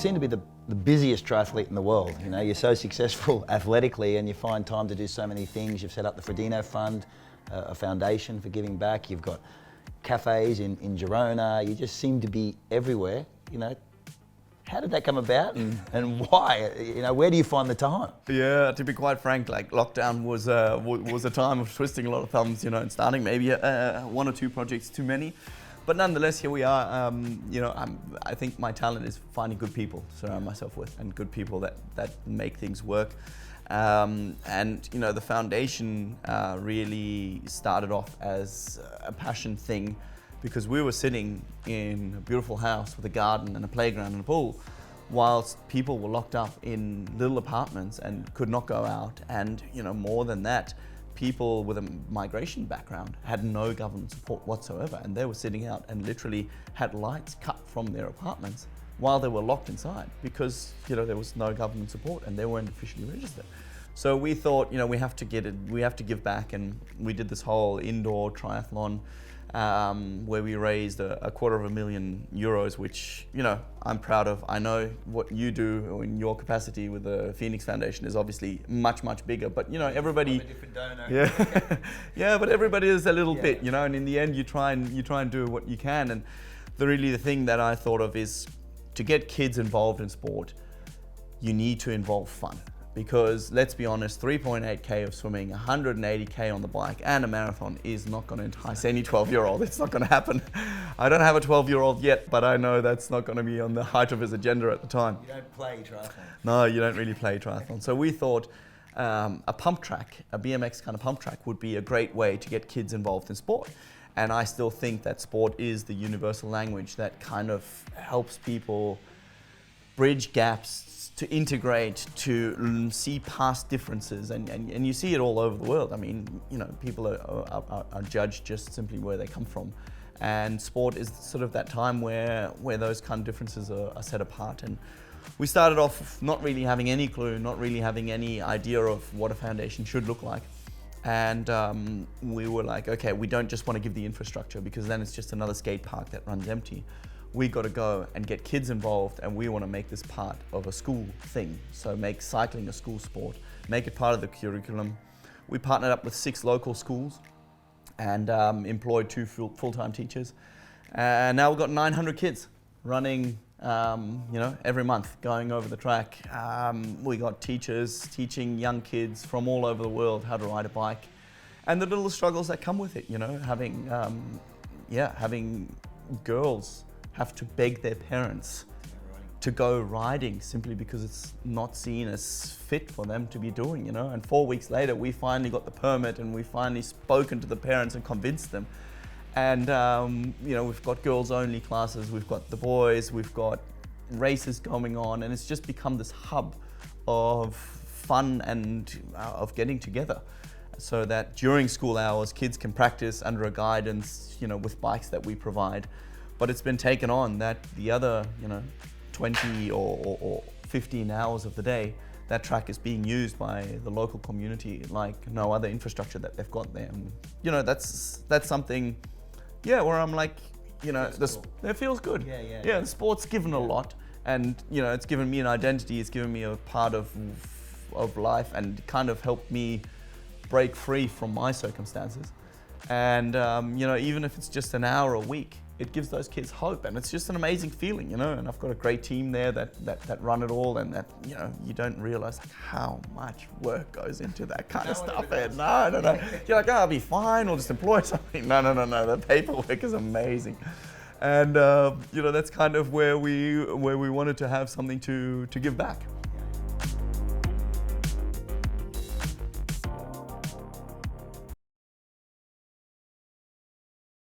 seem to be the busiest triathlete in the world. You know, you're so successful athletically and you find time to do so many things. You've set up the Frodeno Fund, a foundation for giving back. You've got cafes in Girona. You just seem to be everywhere, you know. How did that come about and why? You know, where do you find the time? Yeah, to be quite frank, like lockdown was a time of twisting a lot of thumbs, you know, and starting maybe one or two projects too many. But nonetheless, here we are. You know, I think my talent is finding good people to surround myself with, and good people that make things work. And you know, the foundation really started off as a passion thing, because we were sitting in a beautiful house with a garden and a playground and a pool, whilst people were locked up in little apartments and could not go out. And you know, more than that, people with a migration background had no government support whatsoever, and they were sitting out and literally had lights cut from their apartments while they were locked inside, because you know, there was no government support and they weren't officially registered. So we thought, you know, we have to give back, and we did this whole indoor triathlon where we raised a €250,000, which, you know, I'm proud of. I know what you do in your capacity with the Phoenix Foundation is obviously much bigger, but you know, everybody. I'm a different donor. Yeah, yeah, but everybody is a little bit, you know, and in the end, you try and do what you can. And the thing that I thought of is, to get kids involved in sport, you need to involve fun. Because let's be honest, 3.8K of swimming, 180K on the bike and a marathon is not going to entice any 12-year-old. It's not going to happen. I don't have a 12-year-old yet, but I know that's not going to be on the height of his agenda at the time. You don't play triathlon. No, you don't really play triathlon. So we thought a pump track, a BMX kind of pump track, would be a great way to get kids involved in sport. And I still think that sport is the universal language that kind of helps people bridge gaps, to integrate, to see past differences, and you see it all over the world. I mean, you know, people are judged just simply where they come from, and sport is sort of that time where those kind of differences are set apart. And we started off not really having any clue, not really having any idea of what a foundation should look like. And we were like, okay, we don't just want to give the infrastructure, because then it's just another skate park that runs empty. We got to go and get kids involved, and we want to make this part of a school thing. So make cycling a school sport, make it part of the curriculum. We partnered up with 6 local schools and employed 2 full-time teachers. And now we've got 900 kids running, you know, every month, going over the track. We got teachers teaching young kids from all over the world how to ride a bike, and the little struggles that come with it, you know, having girls have to beg their parents to go riding simply because it's not seen as fit for them to be doing, you know. And 4 weeks later, we finally got the permit, and we finally spoken to the parents and convinced them. And you know, we've got girls only classes, we've got the boys, we've got races going on, and it's just become this hub of fun and of getting together, so that during school hours, kids can practice under a guidance, you know, with bikes that we provide. But it's been taken on that the other, you know, 20 or 15 hours of the day, that track is being used by the local community like no other infrastructure that they've got there. And, you know, that's something, yeah, where I'm like, you know, it feels good. Yeah, the sport's given a lot, and you know, it's given me an identity. It's given me a part of life, and kind of helped me break free from my circumstances. And you know, even if it's just an hour a week, it gives those kids hope, and it's just an amazing feeling, you know. And I've got a great team there that run it all, and that, you know, you don't realize like how much work goes into that kind of stuff. And no. You're like, oh, I'll be fine, or just employ something. No. The paperwork is amazing, and you know, that's kind of where we wanted to have something to give back.